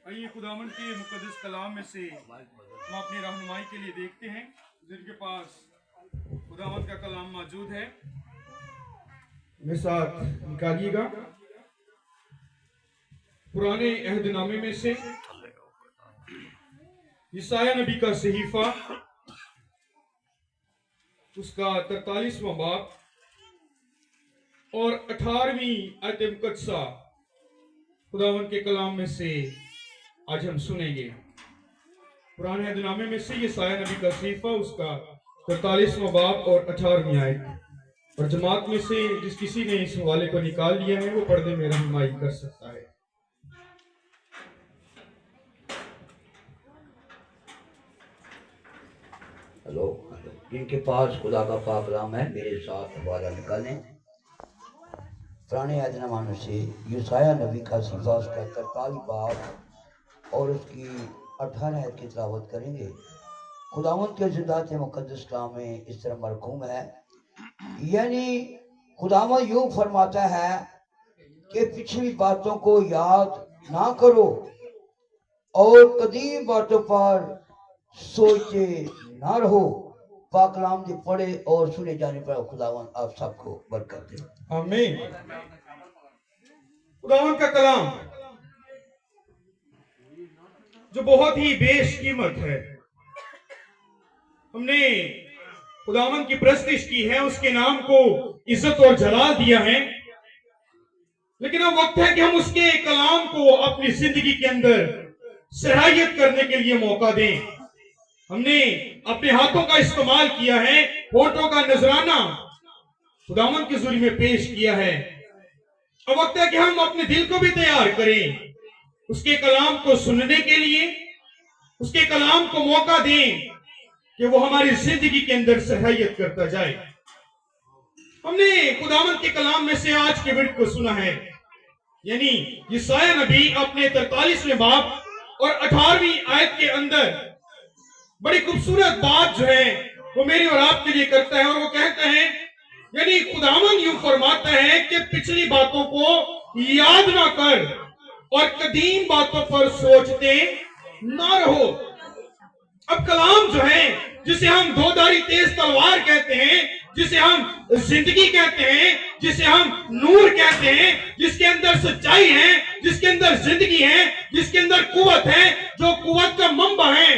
आइए खुदावंद के मुकद्दस कलाम में से हम अपनी रहनुमाई के लिए देखते हैं जिनके पास खुदावंद का कलाम मौजूद है। मेरे साथ निकालिएगा पुराने अहदनामे में से यशायाह नबी का सहीफा, उसका 43वां बाब और 18वीं आयत मुकद्दसा खुदावंद के कलाम में से आज हम सुनेंगे। पुराने अहदनामे में से यशायाह नबी का सहीफा, उसका 43वां बाब और 18वीं आयत। और जमात में से जिस किसी ने इस हवाले को निकाल लिया है वो पर्दे में रहनुमाई कर सकता है। हेलो, जिनके पास खुदा का पाक कलाम है मेरे साथ हवाला निकालें। पुराने अहदनामे से यशायाह नबी का सहीफा, उसका 43 बाब और उसकी 18 आयत की तिलावत करेंगे। खुदावंद के ज़िंदा मुकद्दस कलाम में इस तरह मरकूम है, यानी खुदावंद यूं फरमाता है कि पिछली बातों को याद ना करो और कदीम बातों पर सोचते ना रहो। पाक कलाम के पढ़े और सुने जाने पर खुदावंद आप सबको बरकत दे। आमीन। खुदावंद का कलाम जो बहुत ही बेशकीमत है, हमने खुदावंद की प्रस्तिश की है, उसके नाम को इज्जत और जलाल दिया है, लेकिन अब वक्त है कि हम उसके कलाम को अपनी जिंदगी के अंदर सराहियत करने के लिए मौका दें। हमने अपने हाथों का इस्तेमाल किया है, होठों का नजराना खुदावंद की हुजूरी में पेश किया है। अब वक्त है कि हम अपने दिल को भी तैयार करें उसके कलाम को सुनने के लिए, उसके कलाम को मौका दें कि वो हमारी जिंदगी के अंदर सहायत करता जाए। हमने खुदावंद के कलाम में से आज के वर्ड को सुना है, यानी यशायाह नबी अपने 43वें बाब और 18वीं आयत के अंदर बड़ी खूबसूरत बात जो है वो मेरी और आपके लिए करता है। और वो कहता है, यानी खुदावंद यूं फरमाता है कि पिछली बातों को याद ना कर और कदीम बातों पर सोचते ना रहो। अब कलाम जो है, जिसे हम दोधारी तेज तलवार कहते हैं, जिसे हम जिंदगी कहते हैं, जिसे हम नूर कहते हैं, जिसके अंदर सच्चाई है, जिसके अंदर जिंदगी है, जिसके अंदर कुव्वत है, जो कुव्वत का मंबा है,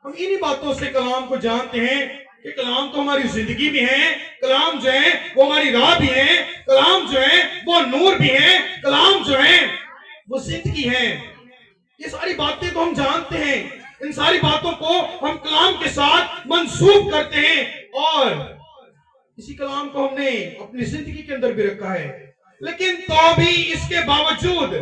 हम इन्हीं बातों से कलाम को जानते हैं कि कलाम तो हमारी जिंदगी भी है, कलाम जो है वो हमारी राह भी है, कलाम जो है वो नूर भी है, कलाम जो है वो जिंदगी है। ये सारी बातें तो हम जानते हैं, इन सारी बातों को हम कलाम के साथ मंसूब करते हैं और इसी कलाम को हमने अपनी जिंदगी के अंदर भी रखा है। लेकिन तो भी इसके बावजूद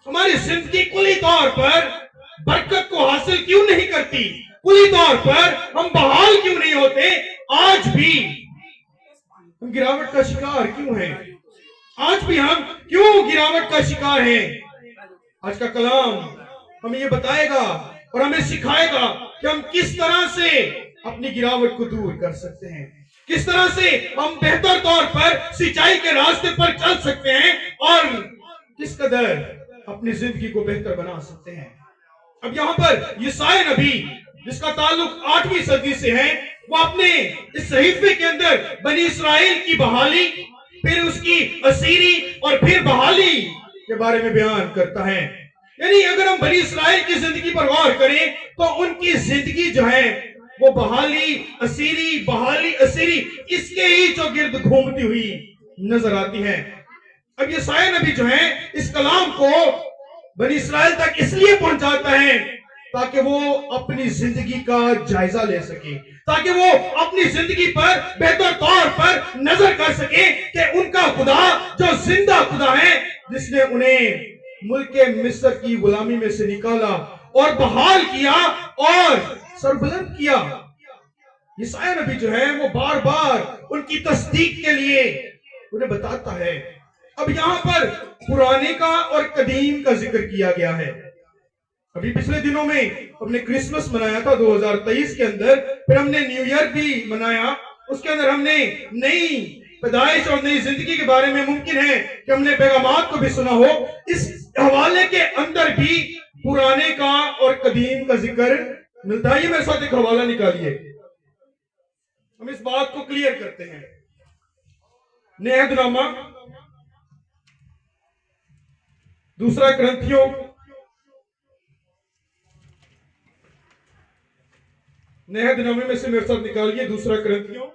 हमारी जिंदगी कुली तौर पर बरकत को हासिल क्यों नहीं करती, कुली तौर पर हम बहाल क्यों नहीं होते? आज भी हम गिरावट का शिकार क्यों हैं? आज भी हम क्यों गिरावट का शिकार हैं? आज का कलाम हमें ये बताएगा और हमें सिखाएगा कि हम किस तरह से अपनी गिरावट को दूर कर सकते हैं, किस तरह से हम बेहतर तौर पर सिंचाई के रास्ते पर चल सकते हैं और किस कदर अपनी जिंदगी को बेहतर बना सकते हैं। अब यहाँ पर यशायाह नबी, जिसका ताल्लुक 8वीं सदी से है, वो अपने इस सहीफे के अंदर बनी इस्राएल की बहाली, फिर उसकी असीरी और फिर बहाली के बारे में बयान करता है। यानी अगर हम बनी इस्राएल की जिंदगी पर गौर करें तो उनकी जिंदगी जो है वो बहाली असीरी इसके ही जो गिर्द घूमती हुई नजर आती है। अब यशायाह नबी जो है इस कलाम को बनी इस्राएल तक इसलिए पहुंचाता है ताकि वो अपनी जिंदगी का जायजा ले सके, ताकि वो अपनी जिंदगी पर बेहतर तौर पर नजर कर सके कि उनका खुदा जो जिंदा खुदा है, जिसने उन्हें मुल्के मिस्र की गुलामी में से निकाला और बहाल किया और सरबुलंद किया। यशायाह नबी जो है वो बार बार उनकी तस्दीक के लिए उन्हें बताता है। अब यहाँ पर पुराने का और कदीम का जिक्र किया गया है। अभी पिछले दिनों में हमने क्रिसमस मनाया था 2023 के अंदर, फिर हमने न्यू ईयर भी मनाया, उसके अंदर हमने नई पैदाइश और नई जिंदगी के बारे में मुमकिन है कि हमने पैगामात को भी सुना हो। इस حوالے کے اندر بھی پرانے کا اور قدیم کا ذکر ملتا ہے. یہ میرے ساتھ ایک حوالہ نکالیے, ہم اس بات کو کلیئر کرتے ہیں. نئے عہد نامہ دوسرا کرنتھیوں نئے عہد نامے میں سے میرے ساتھ نکالیے دوسرا کرنتھیوں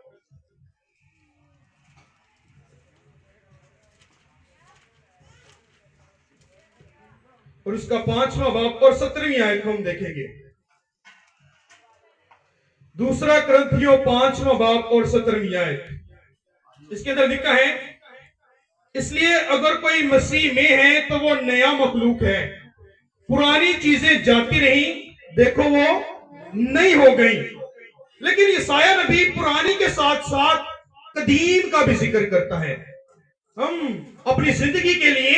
اور اس کا 5واں باب اور 17ویں آیت ہم دیکھیں گے. دوسرا کرنتھیوں 5واں باب اور 17ویں آیت. اس کے اندر لکھا ہے, اس لیے اگر کوئی مسیح میں ہے تو وہ نیا مخلوق ہے, پرانی چیزیں جاتی رہیں, دیکھو وہ نئی ہو گئی. لیکن یسایہ نبی پرانی کے ساتھ ساتھ قدیم کا بھی ذکر کرتا ہے. ہم اپنی زندگی کے لیے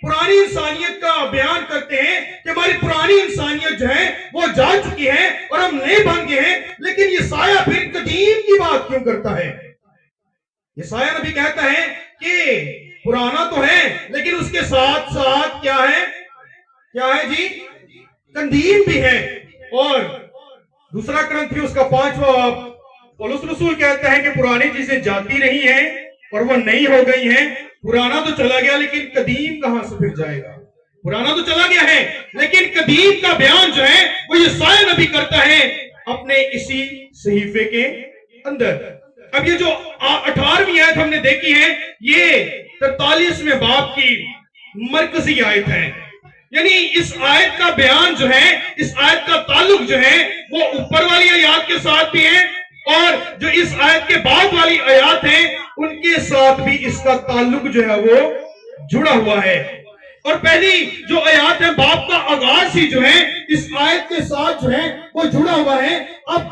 پرانی انسانیت کا بیان کرتے ہیں کہ ہماری پرانی انسانیت جو ہے وہ جا چکی ہے اور ہم نئے بن گئے ہیں, لیکن یسایہ پھر قدیم کی بات کیوں کرتا ہے؟ یسایہ نبی کہتا ہے کہ پرانا تو ہے لیکن اس کے ساتھ ساتھ کیا ہے جی, قدیم بھی ہے. اور دوسرا کرنتھیوں اس کا 5واں باب پولس رسول کہتا ہے کہ پرانی چیزیں جاتی رہی ہیں اور وہ نئی ہو گئی ہیں. پرانا تو چلا گیا لیکن قدیم کہاں سے پھر جائے گا؟ پرانا تو چلا گیا ہے لیکن قدیم کا بیان جو ہے وہ یسایہ نبی کرتا ہے اپنے اسی صحیفے کے اندر. اب یہ جو 18ویں آیت ہم نے دیکھی ہے یہ 43ویں باب کی مرکزی آیت ہے. یعنی اس آیت کا بیان جو ہے, اس آیت کا تعلق جو ہے وہ اوپر والی آیات کے ساتھ بھی ہے اور جو اس آیت کے بعد والی آیات ہیں ان کے ساتھ بھی اس کا تعلق جو ہے وہ جڑا ہوا ہے. اور پہلی جو آیات ہے باب کا آغاز ہی جو ہے اس آیت کے ساتھ جو ہے وہ جڑا ہوا ہے. اب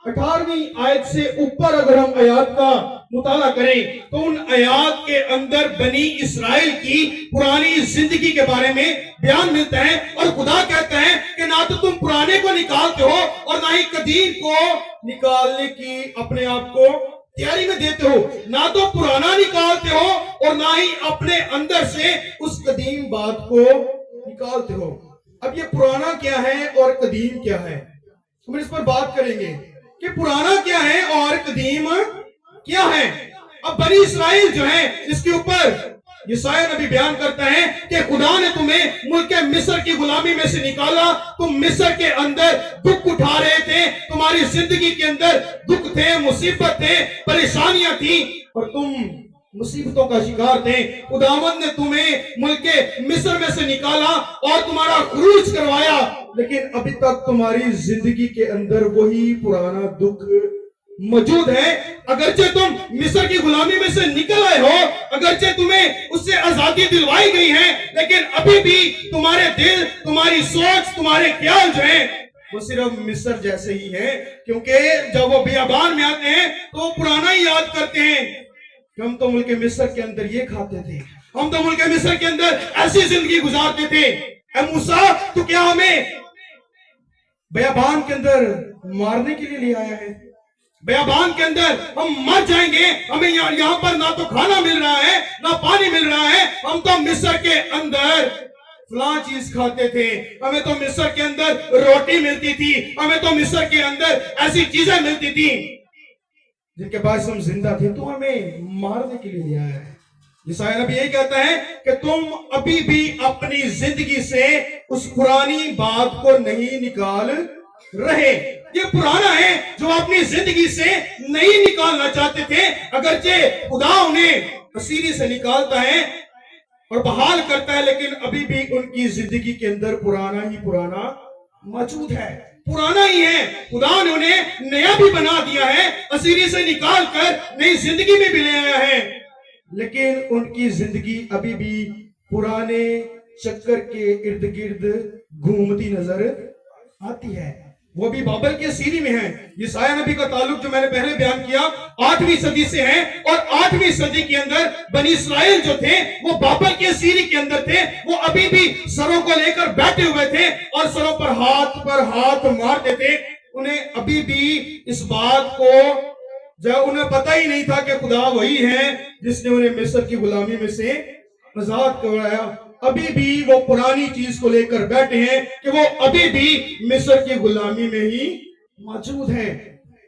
18ویں آیت سے اوپر اگر ہم آیات کا مطالعہ کریں تو ان آیات کے اندر بنی اسرائیل کی پرانی زندگی کے بارے میں بیان ملتا ہے. اور خدا کہتا ہے کہ نہ تو تم پرانے کو نکالتے ہو اور نہ ہی قدیم کو نکالنے کی اپنے آپ کو تیاری میں دیتے ہو. نہ تو پرانا نکالتے ہو اور نہ ہی اپنے اندر سے اس قدیم بات کو نکالتے ہو. اب یہ پرانا کیا ہے اور قدیم کیا ہے, ہم اس پر بات کریں گے کہ پرانا کیا ہے اور قدیم کیا ہے. اب بنی اسرائیل جو ہے اس کے اوپر یسایہ نبی بیان کرتا ہے کہ خدا نے تمہیں ملک مصر کی غلامی میں سے نکالا, تم مصر کے اندر دکھ اٹھا رہے تھے, تمہاری زندگی کے اندر دکھ تھے, مصیبت تھے, پریشانیاں تھیں اور تم مصیبتوں کا شکار تھے. خداوند نے تمہیں ملک مصر میں سے نکالا اور تمہارا خروج کروایا, لیکن ابھی تک تمہاری زندگی کے اندر وہی پرانا دکھ موجود ہے. اگرچہ تم مصر کی غلامی میں سے نکل آئے ہو, اگرچہ تمہیں اس سے آزادی دلوائی گئی ہے, لیکن ابھی بھی تمہارے دل, تمہاری سوچ, تمہارے خیال جو ہیں وہ صرف مصر جیسے ہی ہیں. کیونکہ جب وہ بیابان میں آتے ہیں تو وہ پرانا ہی یاد کرتے ہیں کہ ہم تو ملک مصر کے اندر یہ کھاتے تھے, ہم تو ملک مصر کے اندر ایسی زندگی گزارتے تھے. اے موسیٰ, تو کیا ہمیں بیابان کے اندر مارنے کے لیے لے آیا ہے؟ بیابان کے اندر ہم مر جائیں گے, ہمیں یہاں پر نہ تو کھانا مل رہا ہے نہ پانی مل رہا ہے. ہم تو مصر کے اندر فلاں چیز کھاتے تھے, ہمیں تو مصر کے اندر روٹی ملتی تھی, ہمیں تو مصر کے اندر ایسی چیزیں ملتی تھی جن کے باعث ہم زندہ تھے, تو ہمیں مارنے کے لیے لے آیا ہے. یسایہ نبی یہی کہتا ہے کہ تم ابھی بھی اپنی زندگی سے اس پرانی بات کو نہیں نکال رہے. یہ پرانا ہے جو اپنی زندگی سے نہیں نکالنا چاہتے تھے. اگرچہ خدا انہیں اسیری سے نکالتا ہے اور بحال کرتا ہے, لیکن ابھی بھی ان کی زندگی کے اندر پرانا ہی پرانا موجود ہے, پرانا ہی ہے. خدا نے انہیں نیا بھی بنا دیا ہے, اسیری سے نکال کر نئی زندگی میں بھی لے آیا ہے, لیکن ان کی زندگی ابھی بھی پرانے چکر کے ارد گرد گھومتی نظر آتی ہے. وہ بھی بابل کے اسیری میں ہیں. یسایہ نبی کا تعلق جو میں نے پہلے بیان کیا 8ویں صدی سے ہے, اور 8ویں صدی کے اندر بنی اسرائیل جو تھے وہ بابل کے اسیری کے اندر تھے. وہ ابھی بھی سروں کو لے کر بیٹھے ہوئے تھے اور سروں پر ہاتھ مارتے تھے. انہیں ابھی بھی اس بات کو جب انہیں پتہ ہی نہیں تھا کہ خدا وہی ہے جس نے انہیں مصر کی غلامی میں سے آزاد کروایا. अभी भी वो पुरानी चीज को लेकर बैठे हैं कि वो अभी भी मिस्र की गुलामी में ही मौजूद हैं।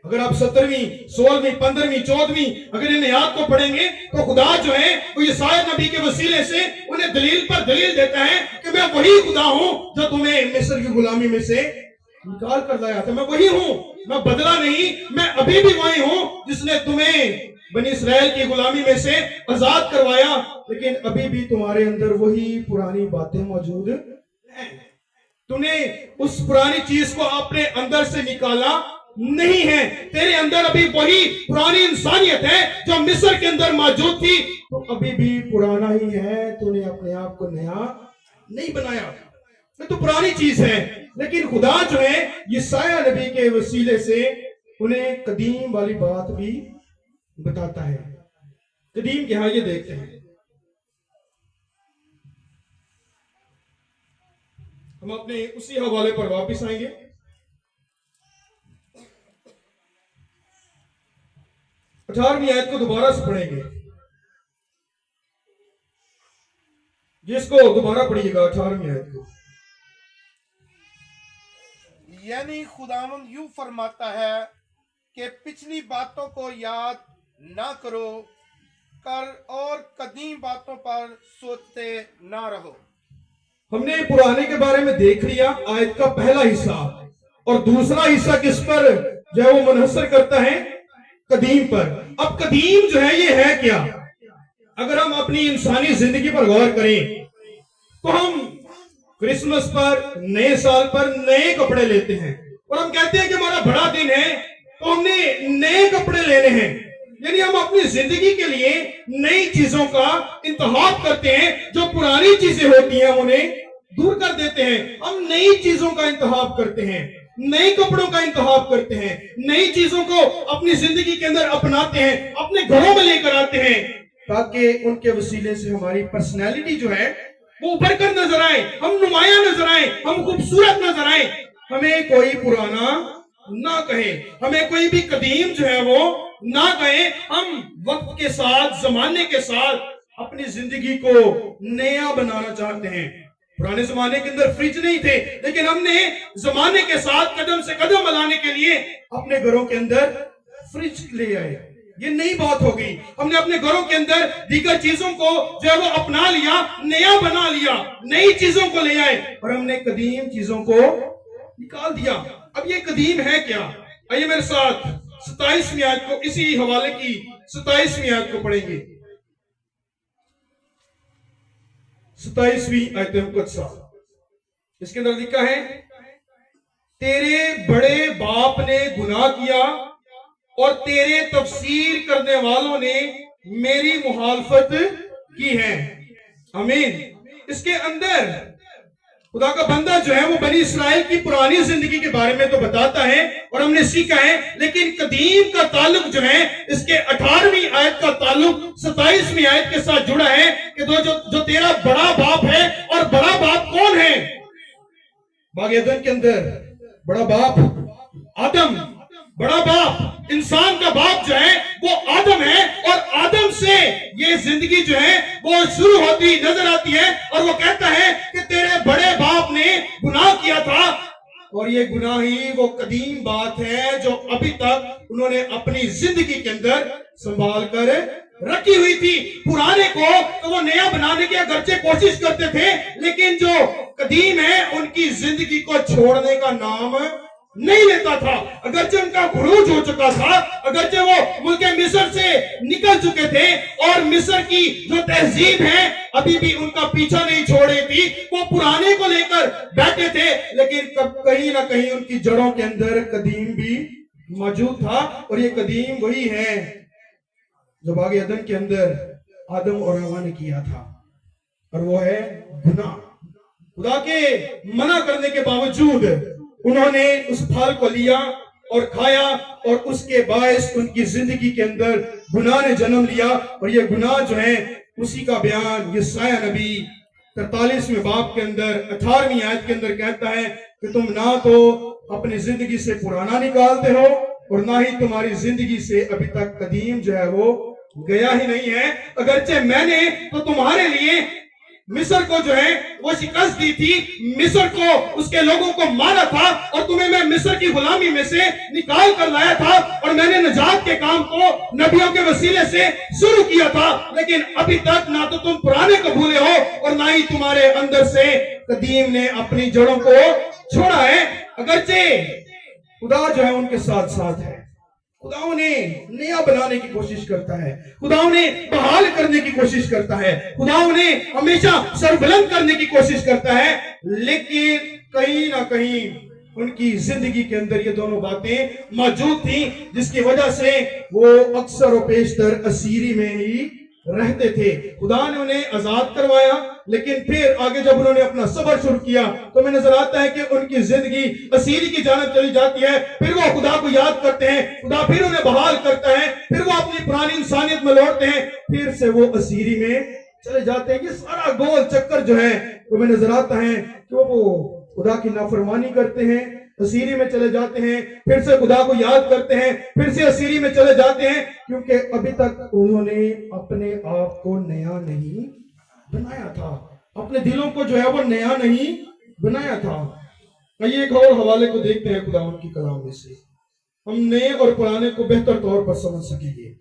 अगर आप 17वीं 16वीं 15वीं 14वीं अगर इन आयत को पढ़ेंगे तो खुदा जो है वो यशायाह नबी के वसीले से उन्हें दलील पर दलील देता है कि मैं वही खुदा हूं जो तुम्हें मिस्र की गुलामी में से निकाल कर लाया था। मैं वही हूं, मैं बदला नहीं, मैं अभी भी वही हूं जिसने तुम्हें बनी इस्राएल की गुलामी में से आजाद करवाया। लेकिन अभी भी तुम्हारे अंदर वही पुरानी बातें मौजूद हैं। तूने उस पुरानी चीज को अपने अंदर से निकाला नहीं है। तेरे अंदर अभी वही पुरानी इंसानियत है जो मिस्र के अंदर मौजूद थी, तो अभी भी पुराना ही है। तूने अपने आप को नया नहीं बनाया, तो पुरानी चीज है। लेकिन खुदा जो है यशायाह नबी के वसीले से उन्हें कदीम वाली बात भी बताता है। कदीम क्या है ये देखते हैं। हम अपने उसी हवाले पर वापस आएंगे। अठारहवीं आयत को दोबारा से पढ़ेंगे, जिसको दोबारा पढ़िएगा 18वीं आयत को। यानी खुदावंद यूं फरमाता है कि पिछली बातों को याद ना करो कर और कदीम बातों पर सोचते ना रहो। हमने पुराने के बारे में देख लिया, आयत का पहला हिस्सा, और दूसरा हिस्सा किस पर जो है वो मुनहसर करता है, कदीम पर। अब कदीम जो है ये है क्या? अगर हम अपनी इंसानी जिंदगी पर गौर करें तो हम क्रिसमस पर, नए साल पर नए कपड़े लेते हैं और हम कहते हैं कि हमारा बड़ा दिन है तो हमने नए कपड़े लेने हैं। यानी हम अपनी जिंदगी के लिए नई चीजों का इंतखाब करते हैं। जो पुरानी चीजें होती हैं उन्हें दूर कर देते हैं। हम नई चीजों का इंतखाब करते हैं, नए कपड़ों का इंतखाब करते हैं, नई चीजों को अपनी जिंदगी के अंदर अपनाते हैं, अपने घरों में लेकर आते हैं, ताकि उनके वसीले से हमारी पर्सनैलिटी जो है वो उभर कर नजर आए, हम नुमाया नजर आए, हम खूबसूरत नजर आए। हमें कोई पुराना ना कहे, हमें कोई भी कदीम जो है वो ना कहे। हम वक्त के साथ, जमाने के साथ अपनी जिंदगी को नया बनाना चाहते हैं। पुराने जमाने के अंदर फ्रिज नहीं थे, लेकिन हमने जमाने के साथ कदम से कदम मिलाने के लिए अपने घरों के अंदर फ्रिज ले आए। ये नई बात हो गई। हमने अपने घरों के अंदर दीगर चीजों को जो है वो अपना लिया, नया बना लिया, नई चीजों को ले आए और हमने कदीम चीजों को निकाल दिया। अब ये कदीम है क्या? आइए मेरे साथ 27वीं आयत को, इसी हवाले की 27वीं आयत को पढ़ेंगे। 27वीं आयत मुकद्दसा, इसके अंदर लिखा है, तेरे बड़े बाप ने गुनाह किया और तेरे तफसीर करने वालों ने मेरी मुखालफत की है। आमीन। इसके अंदर खुदा का बंदा जो है वो बनी इस्राएल की पुरानी जिंदगी के बारे में तो बताता है और हमने सीखा है, लेकिन कदीम का ताल्लुक जो है इसके 18वीं आयत का ताल्लुक 27वीं आयत के साथ जुड़ा है कि जो तेरा बड़ा बाप है। और बड़ा बाप कौन है? बाग एदन के अंदर बड़ा बाप आदम, बड़ा बाप इंसान का बाप जो है वो आदम है। और आदम से ये जिंदगी जो है वो शुरू होती नजर आती है और वो कहता है कि तेरे बड़े बाप ने गुनाह किया था। और ये गुनाह ही वो कदीम बात है जो अभी तक उन्होंने अपनी जिंदगी के अंदर संभाल कर रखी हुई थी। पुराने को तो वो नया बनाने की अगरचे कोशिश करते थे, लेकिन जो कदीम है उनकी जिंदगी को छोड़ने का नाम नहीं लेता था। अगरचे उनका खुरूज हो चुका था, अगरचे वो मुल्क मिस्र से निकल चुके थे और मिस्र की जो तहजीब है अभी भी उनका पीछा नहीं छोड़ी थी। वो पुराने को लेकर बैठे थे, लेकिन कहीं ना कहीं उनकी जड़ों के अंदर कदीम भी मौजूद था। और ये कदीम वही है जो बाग एदन के अंदर आदम और हवा ने किया था, और वो है गुनाह। खुदा के मना करने के बावजूद उन्होंने उस फल को लिया और खाया और उसके बायस उनकी जिंदगी के अंदर गुनाह ने जन्म लिया। और ये गुनाह जो है उसी का बयान यशायाह नबी 43वें बाब के अंदर 18वीं आयत के अंदर कहता है कि तुम ना तो अपनी जिंदगी से पुराना निकालते हो और ना ही तुम्हारी जिंदगी से अभी तक कदीम जो है वो गया ही नहीं है। अगरचे मैंने तो तुम्हारे लिए मिस्र को जो है वो शिकस्त दी थी, मिस्र को उसके लोगों को मारा था, और तुम्हें मैं मिस्र की गुलामी में से निकाल कर लाया था, और मैंने नजात के काम को नबियों के वसीले से शुरू किया था। लेकिन अभी तक ना तो तुम पुराने को भूले हो और ना ही तुम्हारे अंदर से कदीम ने अपनी जड़ों को छोड़ा है। अगरचे खुदा जो है उनके साथ साथ है, खुदा उन्हें नया बनाने की कोशिश करता है, खुदा उन्हें बहाल करने की कोशिश करता है, खुदा उन्हें हमेशा सरबुलंद करने की कोशिश करता है। लेकिन कहीं ना कहीं उनकी जिंदगी के अंदर ये दोनों बातें मौजूद थी, जिसकी वजह से वो अक्सर और पेशतर असीरी में ही रहते थे। खुदा ने उन्हें आजाद करवाया, लेकिन फिर आगे जब उन्होंने अपना सफर शुरू किया तो हमें नजर आता है कि उनकी जिंदगी असीरी की जानब चली जाती है। फिर वो खुदा को याद करते हैं, खुदा फिर उन्हें बहाल करता है, फिर वो अपनी पुरानी इंसानियत में लौटते हैं, फिर से वो असीरी में चले जाते हैं। ये सारा गोल चक्कर जो है वो हमें नजर आता है कि वो खुदा की नाफरमानी करते हैं, असीरी में चले जाते हैं, फिर से खुदा को याद करते हैं, फिर से असीरी में चले जाते हैं, क्योंकि अभी तक उन्होंने अपने आप को नया नहीं बनाया था, अपने दिलों को जो है वो नया नहीं बनाया था। आइए एक और हवाले को देखते हैं खुदा की कलाम में से, हम नए और पुराने को बेहतर तौर पर समझ सकेंगे।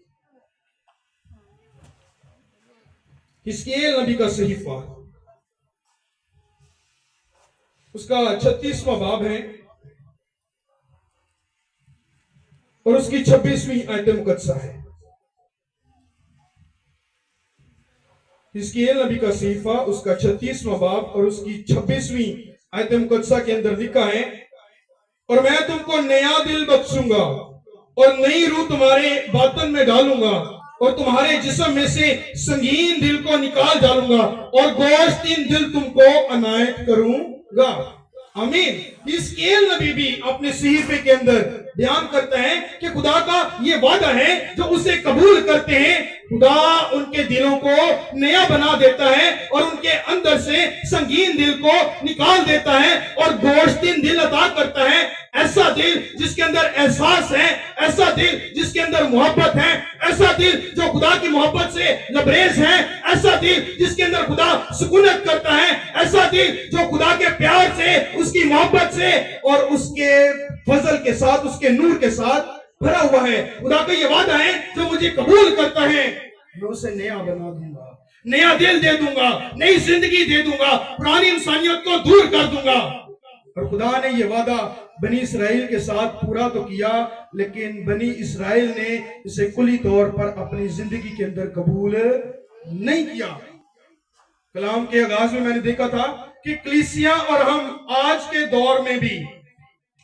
हिस्कियेल नबी का सहीफा, उसका 36वां बाब है और उसकी 26वीं आयत मुकद्दसा है। हिस्कियेल नबी का सहीफा, उसका 36वां बाब और उसकी 26वीं आयत मुकद्दसा के अंदर लिखा है, और मैं तुमको नया दिल बख्शूंगा और नई रूह तुम्हारे बातन में डालूंगा, और तुम्हारे जिस्म में से संगीन दिल को निकाल डालूंगा, और गोश्तीन दिल तुमको अनायत करूंगा। आमीन। हिस्कियेल नबी भी अपने सहीफे के अंदर बयान करता है कि खुदा का ये वादा है, जो उसे कबूल करते हैं खुदा उनके दिलों को नया बना देता है और उनके अंदर से संगीन दिल को निकाल देता है और गोश्तीन दिल अता करता है। ऐसा दिल जिसके अंदर एहसास है, ऐसा दिल जिसके अंदर मोहब्बत है, ऐसा दिल जो खुदा की मोहब्बत से लबरेज है, ऐसा दिल जिसके अंदर खुदा सुकूनत करता है, ऐसा दिल जो खुदा के प्यार से, उसकी मोहब्बत से और उसके फजल के साथ, उसके नूर के साथ भरा हुआ है। खुदा का ये वादा है, जो मुझे कबूल करता है मैं उसे नया बना दूंगा, नया दिल दे दूंगा, नई जिंदगी दे दूंगा, पुरानी इंसानियत को दूर कर दूंगा। और खुदा ने ये वादा बनी इसराइल के साथ पूरा तो किया, लेकिन बनी इसराइल ने इसे कुली तौर पर अपनी जिंदगी के अंदर कबूल नहीं किया। कलाम के आगाज में मैंने देखा था कि कलीसिया और हम आज के दौर में भी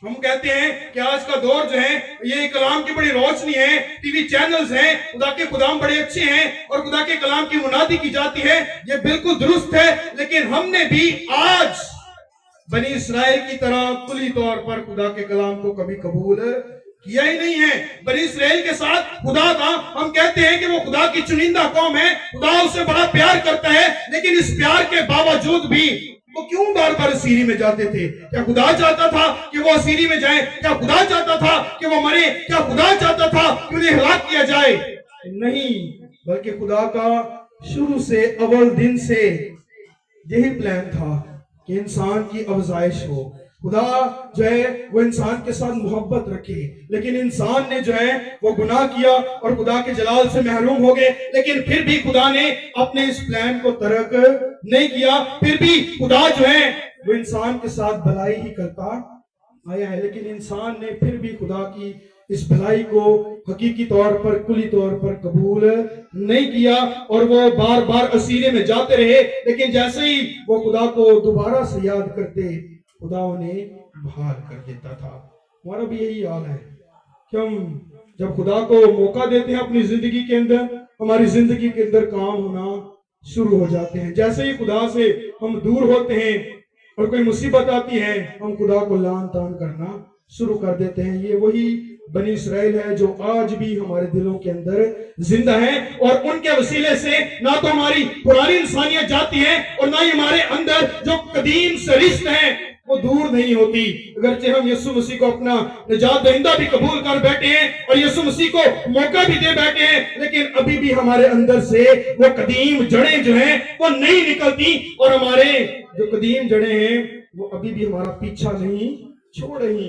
हम कहते हैं कि आज का दौर जो है ये कलाम की बड़ी रोशनी है, टीवी चैनल्स हैं, खुदा के खुदाम बड़े अच्छे हैं और खुदा के कलाम की मुनादी की जाती है, ये बिल्कुल दुरुस्त है। लेकिन हमने भी आज बनी इसराइल की तरह कुली तौर पर खुदा के कलाम को कभी कबूल किया ही नहीं है। बनी इसराइल के साथ खुदा का हम कहते हैं कि वो खुदा की चुनिंदा कौम है, खुदा उसे बड़ा प्यार करता है, लेकिन इस प्यार के बावजूद भी वो क्यों बार बार असीरी में जाते थे? क्या खुदा चाहता था कि वो असीरी में जाए? क्या खुदा चाहता था कि वो मरे? क्या खुदा चाहता था कि उन्हें हलाक किया जाए? नहीं, बल्कि खुदा का शुरू से, अव्वल दिन से यही प्लान था कि इंसान की अफजाइश हो। खुदा जो है वो इंसान के साथ मोहब्बत रखे, लेकिन इंसान ने जो है वो गुनाह किया और खुदा के जलाल से महरूम हो गए। लेकिन फिर भी खुदा ने अपने इस प्लान को तर्क नहीं किया, फिर भी खुदा जो है वो इंसान के साथ भलाई ही करता आया है। लेकिन इंसान ने फिर भी खुदा की इस भलाई को हकीकी तौर पर, कुली तौर पर कबूल नहीं किया और वो बार बार असीरे में जाते रहे। लेकिन जैसे ही वो खुदा को दोबारा से याद करते, खुदा उन्हें बहाल कर देता था। हमारा भी यही हाल है कि हम जब खुदा को मौका देते हैं अपनी जिंदगी के अंदर, हमारी जिंदगी के अंदर काम होना शुरू हो जाते हैं। जैसे ही खुदा से हम दूर होते हैं और कोई मुसीबत आती है, हम खुदा को लान तान करना शुरू कर देते हैं। ये वही बनी इसराइल है जो आज भी हमारे दिलों के अंदर जिंदा है, और उनके वसीले से ना तो हमारी पुरानी इंसानियत जाती है और ना ही हमारे अंदर जो कदीम सरिश्त है वो दूर नहीं होती। अगरचे हम यीशु मसीह को अपना निजात दहिंदा भी कबूल कर बैठे हैं और यीशु मसीह को मौका भी दे बैठे हैं, लेकिन अभी भी हमारे अंदर से वो कदीम जड़ें जो हैं वो नहीं निकलती, और हमारे जो कदीम जड़ें हैं वो अभी भी हमारा पीछा नहीं छोड़ रही।